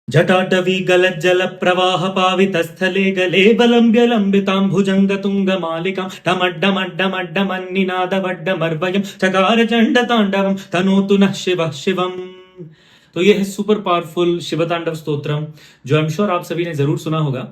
जटाटवी गलज्जल प्रवाह पावितस्थले गले बलम्ब्य लम्बिताम्भुजङ्ग तुङ्गमालिकां डमड्डमड्डमड्डमन्निनादवड्डमर्वयं चकार चण्ड ताण्डवं तनोतु नः शिवः शिवम्। तो ये है सुपर पावरफुल शिव तांडव स्तोत्रम, जो आई एम श्योर आप सभी ने जरूर सुना होगा।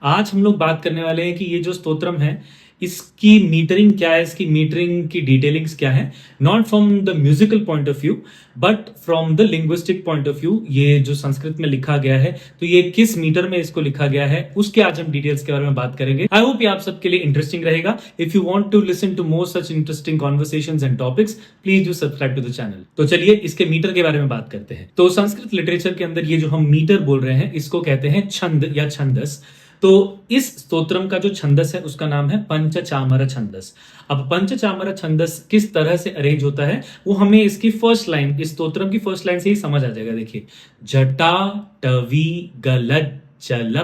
आज हम लोग बात करने वाले हैं कि ये जो स्तोत्रम है इसकी मीटरिंग क्या है, इसकी मीटरिंग की डिटेलिंग्स क्या है, not from the musical point of view but from the linguistic point of view. ये जो संस्कृत में लिखा गया है तो ये किस मीटर में इसको लिखा गया है उसके आज हम डिटेल्स के बारे में बात करेंगे। आई होप ये आप सबके लिए इंटरेस्टिंग रहेगा। If you want to listen to more such interesting conversations and topics, please do subscribe to the channel. तो चलिए इसके मीटर के बारे में बात करते हैं। तो संस्कृत लिटरेचर के अंदर ये जो हम मीटर बोल रहे हैं इसको कहते हैं छंद या छंदस। तो इस स्तोत्रम का जो छंदस है उसका नाम है पंचचामर छंदस। अब पंचचामर छंदस किस तरह से अरेंज होता है वो हमें इसकी फर्स्ट लाइन, इस स्तोत्रम की फर्स्ट लाइन से ही समझ आ जाएगा। देखिए, जटा टवी गलज जल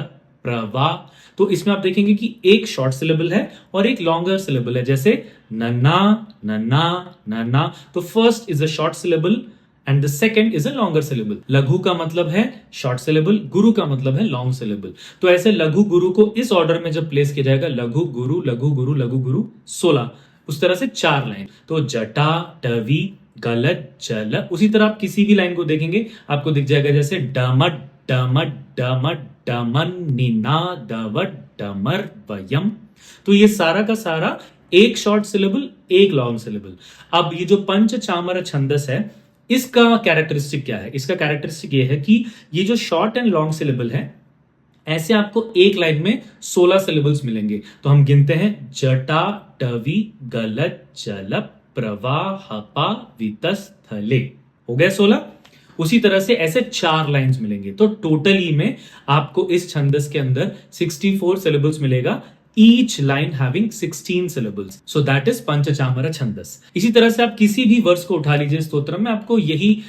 प्रवाह। तो इसमें आप देखेंगे कि एक शॉर्ट सिलेबल है और एक लॉन्गर सिलेबल है, जैसे नन्ना नन्ना नन्ना। तो first is a short syllable and the second is a longer syllable. लघु का मतलब है शॉर्ट सिलेबल, गुरु का मतलब है लॉन्ग सिलेबल। तो ऐसे लघु गुरु को इस ऑर्डर में जब प्लेस किया जाएगा, लघु गुरु लघु गुरु लघु गुरु 16, उस तरह से 4 लाइन। तो जटा टवी गलत जल, उसी तरह आप किसी भी लाइन को देखेंगे आपको दिख जाएगा, जैसे डमट डमट डमट डमन निनादवट डमर वयम। तो ये सारा का सारा एक शॉर्ट सिलेबल एक लॉन्ग सिलेबल। अब ये जो पंचचामर छंदस है इसका कैरेक्टरिस्टिक क्या है? इसका कैरेक्टरिस्टिक ये है कि ये जो शॉर्ट एंड लॉन्ग सिलेबल है ऐसे आपको एक लाइन में 16 सिलेबल्स मिलेंगे। तो हम गिनते हैं, जटा टवी गलत जल प्रवाहपा वितस्थले, हो गया 16। उसी तरह से ऐसे 4 लाइंस मिलेंगे। तो टोटली में आपको इस छंदस के अंदर 64 सिलेबल्स मिलेगा, each line having 16 syllables. So that is पंचचामर छंदस। इसी तरह से आप किसी भी वर्ष को उठा लीजिए स्तोत्र में, आपको यही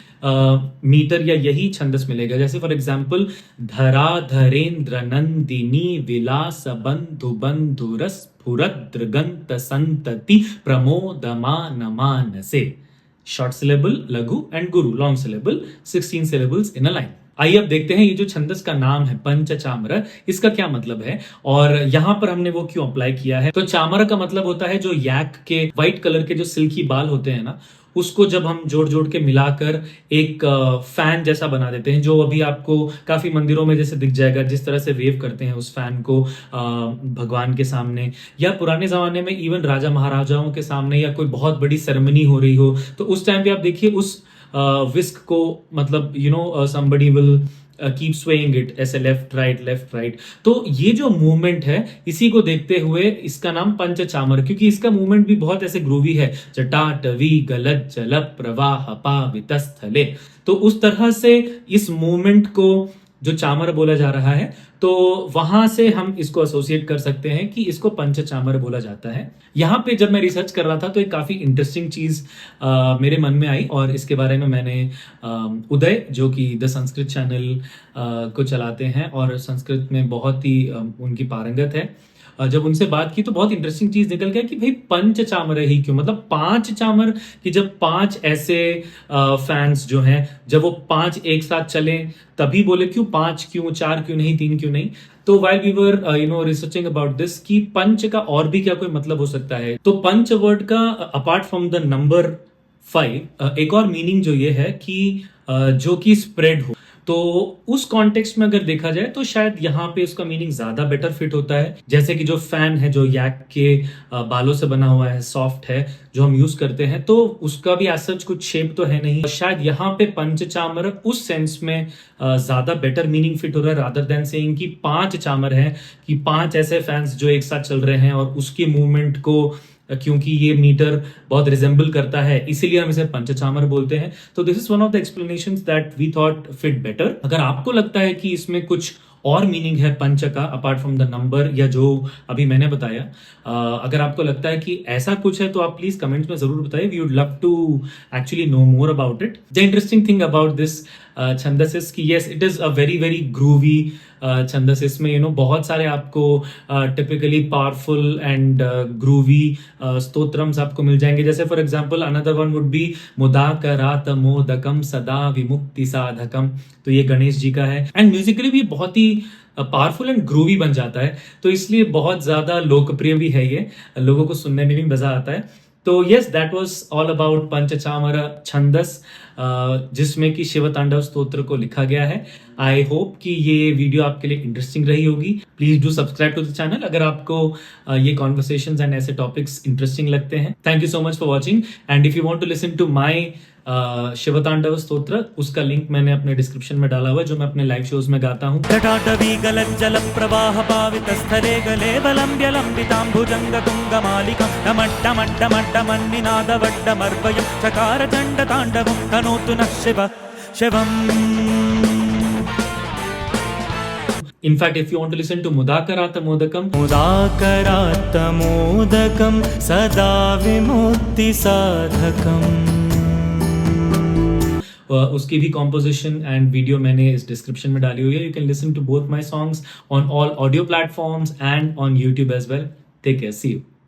मीटर या यही छंदस मिलेगा। जैसे फॉर एग्जाम्पल, धरा धरेन्द्र नंदिनी विलास बंधु बंधुरस स्फुरद्रगंत संतति प्रमोदमान मानसे। शॉर्ट सिलेबल लघु and Guru, long syllable, 16 syllables in a line. आइए अब देखते हैं ये जो छंदस का नाम है पंचचामर, इसका क्या मतलब है और यहां पर हमने वो क्यों अप्लाई किया है। तो चामर का मतलब होता है जो याक के व्हाइट कलर के जो सिल्की बाल होते हैं ना, उसको जब हम जोड़ जोड़ के मिलाकर एक फैन जैसा बना देते हैं, जो अभी आपको काफी मंदिरों में जैसे दिख जाएगा, जिस तरह से वेव करते हैं उस फैन को भगवान के सामने, या पुराने जमाने में इवन राजा महाराजाओं के सामने, या कोई बहुत बड़ी सेरेमनी हो रही हो तो उस टाइम पे आप देखिए उस विस्क को, मतलब somebody will keep swaying it ऐसे लेफ्ट राइट। तो ये जो मूवमेंट है इसी को देखते हुए इसका नाम पंचचामर, क्योंकि इसका मूवमेंट भी बहुत ऐसे ग्रूवी है, जटा टवी गलत जल प्रवाह पा वितस्थले। तो उस तरह से इस मूवमेंट को जो चामर बोला जा रहा है, तो वहां से हम इसको एसोसिएट कर सकते हैं कि इसको पंचचामर बोला जाता है। यहाँ पे जब मैं रिसर्च कर रहा था तो एक काफी इंटरेस्टिंग चीज मेरे मन में आई और इसके बारे में मैंने उदय, जो कि द संस्कृत चैनल को चलाते हैं और संस्कृत में बहुत ही उनकी पारंगत है, जब उनसे बात की तो बहुत इंटरेस्टिंग चीज निकल गया कि भाई पंचचामर ही क्यों, मतलब 5 चामर, कि जब 5 ऐसे फैंस जो हैं जब वो 5 एक साथ चले तभी बोले, क्यों 5 क्यों, 4 क्यों नहीं, 3 क्यों नहीं। तो while we were researching about this कि पंच का और भी क्या कोई मतलब हो सकता है। तो पंच वर्ड का अपार्ट फ्रॉम द नंबर 5 एक और मीनिंग जो ये है कि जो कि स्प्रेड हो। तो उस कॉन्टेक्स्ट में अगर देखा जाए तो शायद यहाँ पे उसका मीनिंग ज्यादा बेटर फिट होता है। जैसे कि जो फैन है जो याक के बालों से बना हुआ है, सॉफ्ट है, जो हम यूज करते हैं, तो उसका भी ऐसा कुछ शेप तो है नहीं। शायद यहाँ पे पंचचामर उस सेंस में ज्यादा बेटर मीनिंग फिट हो रहा है, रादर देन सेइंग कि 5 चामर है, कि 5 ऐसे फैंस जो एक साथ चल रहे हैं और उसकी मूवमेंट को, क्योंकि ये मीटर बहुत रिजेंबल करता है इसीलिए हम इसे पंचचामर बोलते हैं। तो this is one of the explanations that we thought fit better. अगर आपको लगता है कि इसमें कुछ और मीनिंग है पंच का अपार्ट फ्रॉम द नंबर या जो अभी मैंने बताया, अगर आपको लगता है कि ऐसा कुछ है तो आप प्लीज कमेंट्स में जरूर बताइए। We would love to actually know more about it. The interesting thing about this छंदस की, yes it is a very very groovy छंदस. इसमें बहुत सारे आपको टिपिकली पावरफुल एंड ग्रूवी स्तोत्रम्स आपको मिल जाएंगे. जैसे for example another one would be मुदाकरात मोदकम सदा विमुक्ति साधकम. तो ये गणेश जी का है एंड म्यूजिकली भी बहुत ही पावरफुल एंड ग्रूवी बन जाता है, तो इसलिए बहुत ज्यादा लोकप्रिय भी है ये, लोगों को सुनने में भी मजा आता है. तो yes that was all about पंचचामर छंदस, जिसमें कि शिव तांडव स्तोत्र को लिखा गया है. आई होप कि ये वीडियो आपके लिए इंटरेस्टिंग रही होगी. Please do subscribe to the channel अगर आपको ये कॉन्वर्सेशंस एंड ऐसे टॉपिक्स इंटरेस्टिंग लगते हैं. Thank you so much for watching and if you want to listen to my Shiv Tandav Stotra, उसका लिंक मैंने अपने डिस्क्रिप्शन में डाला हुआ है, जो मैं अपने लाइव शोज में गाता हूँ. जटाटवी गलज्जल प्रवाह पावित स्थले गले बलम्ब्य लम्बिताम्बुजंग तुंगमालिकं डमड्डमड्डमड्डमन्निनादवड्डमर्वयं चकार चण्ड ताण्डवं तनोतु नः शिवम्. In fact, if you want to listen to Mudakarata Modakam, मुदाकरात्तमोदकं सदा विमुक्ति साधकम्, उसकी भी कॉम्पोजिशन एंड वीडियो मैंने इस डिस्क्रिप्शन में डाली हुई है. You can listen to both my songs on all audio platforms and on YouTube as well. Take care, see you.